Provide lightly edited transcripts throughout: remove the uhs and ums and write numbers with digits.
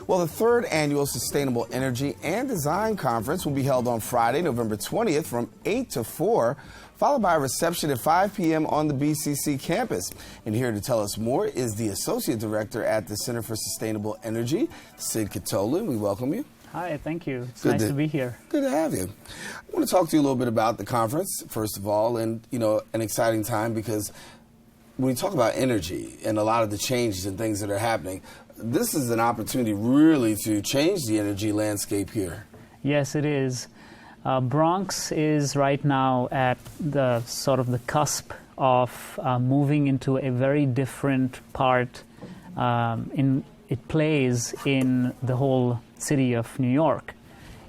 Well, the third annual Sustainable Energy and Design Conference will be held on Friday, November 20th from 8 to 4, followed by a reception at 5 p.m. on the BCC campus. And here to tell us more is the Associate Director at the Center for Sustainable Energy, Sid Katoley. We welcome you. Hi, thank you. It's nice to be here. Good to have you. I want to talk to you a little bit about the conference, first of all, and, an exciting time because when we talk about energy and a lot of the changes and things that are happening, this is an opportunity really to change the energy landscape here. Yes, it is. Bronx is right now at the sort of the cusp of moving into a very different part it plays in the whole city of New York.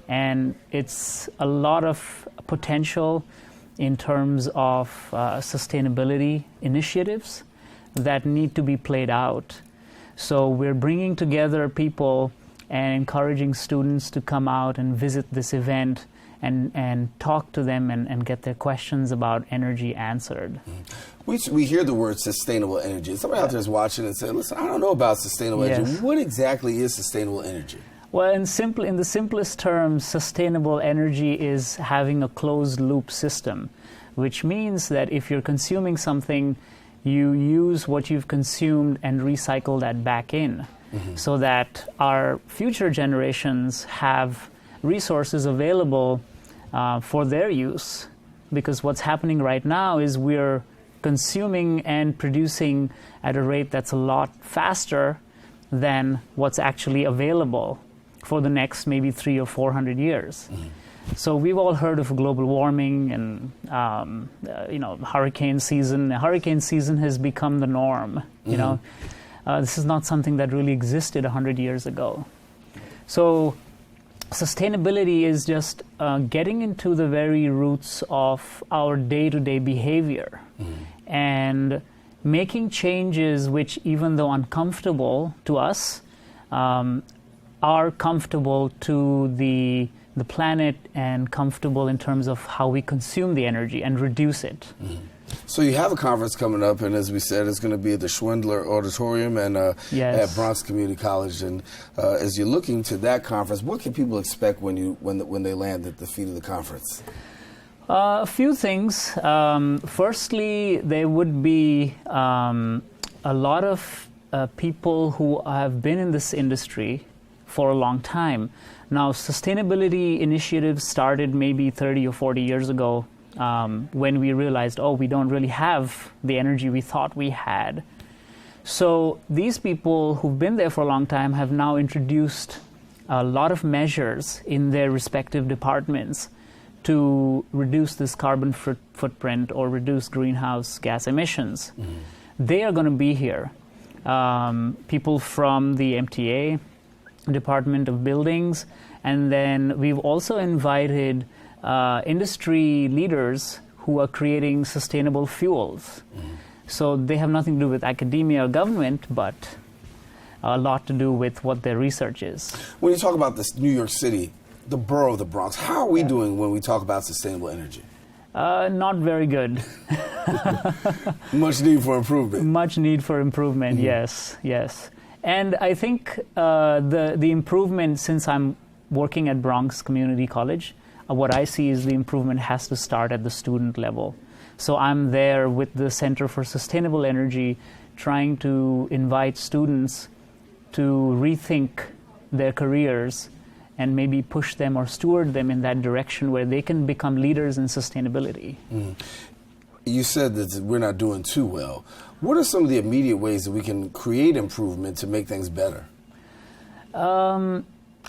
And it's a lot of potential in terms of sustainability initiatives that need to be played out. So we're bringing together people and encouraging students to come out and visit this event and talk to them and get their questions about energy answered. We hear the word sustainable energy. Somebody out there is watching and saying, listen, I don't know about sustainable energy. What exactly is sustainable energy? Well, in the simplest terms, sustainable energy is having a closed loop system, which means that if you're consuming something, you use what you've consumed and recycle that back in, so that our future generations have resources available for their use. Because what's happening right now is we're consuming and producing at a rate that's a lot faster than what's actually available for the next maybe 300 or 400 years. So we've all heard of global warming and hurricane season. Hurricane season has become the norm. This is not something that really existed 100 years ago. So sustainability is just getting into the very roots of our day-to-day behavior and making changes which, even though uncomfortable to us, are comfortable to the planet and comfortable in terms of how we consume the energy and reduce it. So you have a conference coming up, and as we said, it's going to be at the Schwindler Auditorium and at Bronx Community College. And as you're looking to that conference, what can people expect when they land at the feet of the conference? A few things. Firstly, there would be a lot of people who have been in this industry for a long time. Now, sustainability initiatives started maybe 30 or 40 years ago when we realized, we don't really have the energy we thought we had. So these people who've been there for a long time have now introduced a lot of measures in their respective departments to reduce this carbon footprint or reduce greenhouse gas emissions. They are going to be here. People from the MTA, Department of Buildings, and then we've also invited industry leaders who are creating sustainable fuels. So they have nothing to do with academia or government, but a lot to do with what their research is. When you talk about this New York City, the borough of the Bronx, how are we doing when we talk about sustainable energy? Not very good. Much need for improvement. Much need for improvement, yes. And I think the improvement, since I'm working at Bronx Community College, what I see is the improvement has to start at the student level. So I'm there with the Center for Sustainable Energy trying to invite students to rethink their careers and maybe push them or steward them in that direction where they can become leaders in sustainability. You said that we're not doing too well. What are some of the immediate ways that we can create improvement to make things better?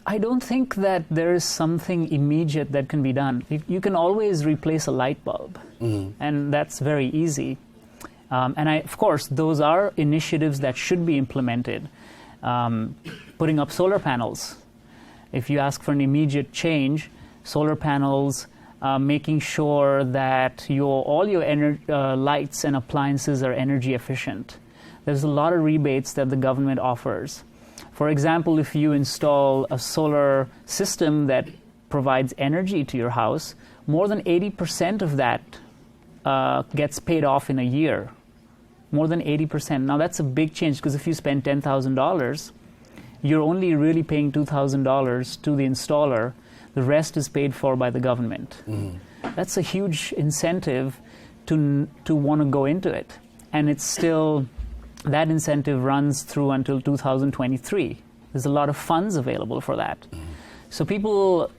I don't think that there is something immediate that can be done. You can always replace a light bulb, and that's very easy. Of course, those are initiatives that should be implemented. Putting up solar panels. If you ask for an immediate change, solar panels, making sure that all your lights and appliances are energy efficient. There's a lot of rebates that the government offers. For example, if you install a solar system that provides energy to your house, more than 80% of that gets paid off in a year. More than 80%. Now that's a big change, because if you spend $10,000, you're only really paying $2,000 to the installer. The rest is paid for by the government. That's a huge incentive to want to go into it. And it's still, that incentive runs through until 2023. There's a lot of funds available for that. So people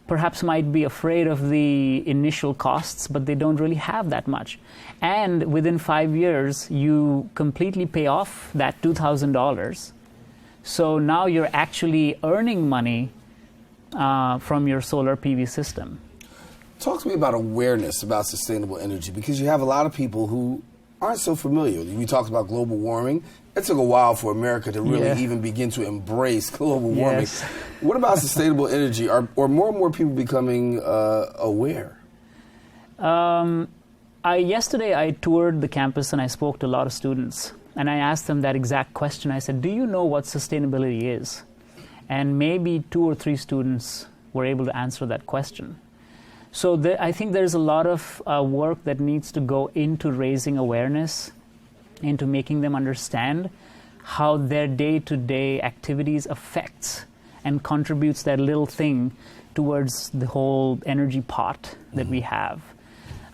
perhaps might be afraid of the initial costs, but they don't really have that much. And within 5 years, you completely pay off that $2,000. So now you're actually earning money from your solar PV system. Talk to me about awareness about sustainable energy, because you have a lot of people who aren't so familiar. We talked about global warming. It took a while for America to really even begin to embrace global warming. Yes. What about sustainable energy? Are more and more people becoming aware? Yesterday I toured the campus and I spoke to a lot of students. And I asked them that exact question. I said, do you know what sustainability is? And maybe 2 or 3 students were able to answer that question. So I think there's a lot of work that needs to go into raising awareness, into making them understand how their day-to-day activities affects and contributes that little thing towards the whole energy pot that we have.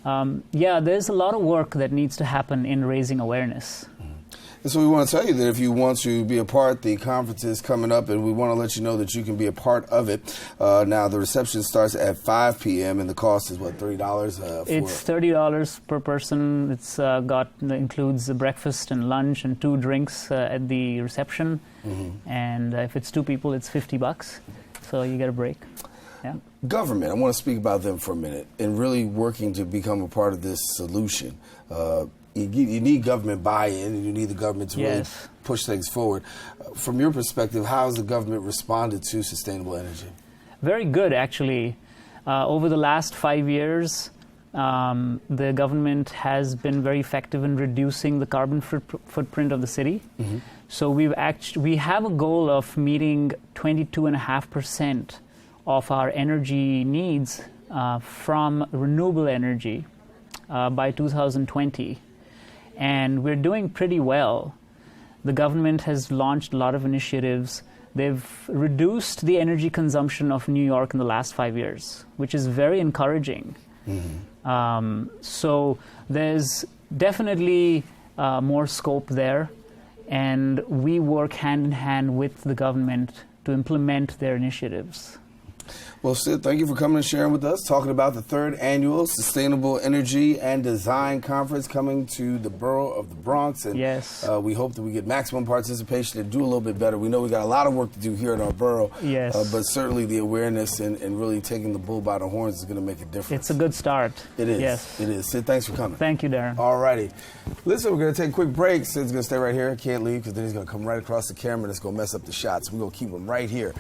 There's a lot of work that needs to happen in raising awareness. And so we want to tell you that if you want to be a part, the conference is coming up, and we want to let you know that you can be a part of it. Now, the reception starts at 5 p.m., and the cost is, what, $30? It's $30 per person. It's includes a breakfast and lunch and 2 drinks at the reception. And if it's 2 people, it's $50. So you get a break. Yeah. Government, I want to speak about them for a minute, and really working to become a part of this solution. You need government buy-in, and you need the government to really push things forward. From your perspective, how has the government responded to sustainable energy? Very good, actually. Over the last 5 years, the government has been very effective in reducing the carbon footprint of the city. So we have a goal of meeting 22.5% of our energy needs from renewable energy by 2020. And we're doing pretty well. The government has launched a lot of initiatives. They've reduced the energy consumption of New York in the last 5 years, which is very encouraging. So there's definitely more scope there, and we work hand in hand with the government to implement their initiatives. Well, Sid, thank you for coming and sharing with us, talking about the 3rd annual Sustainable Energy and Design Conference coming to the borough of the Bronx. And we hope that we get maximum participation and do a little bit better. We know we got a lot of work to do here in our borough, but certainly the awareness and really taking the bull by the horns is going to make a difference. It's a good start. It is. Yes. It is. Sid, thanks for coming. Thank you, Darren. All righty. Listen, we're going to take a quick break. Sid's going to stay right here. Can't leave because then he's going to come right across the camera and it's going to mess up the shots. We're going to keep him right here.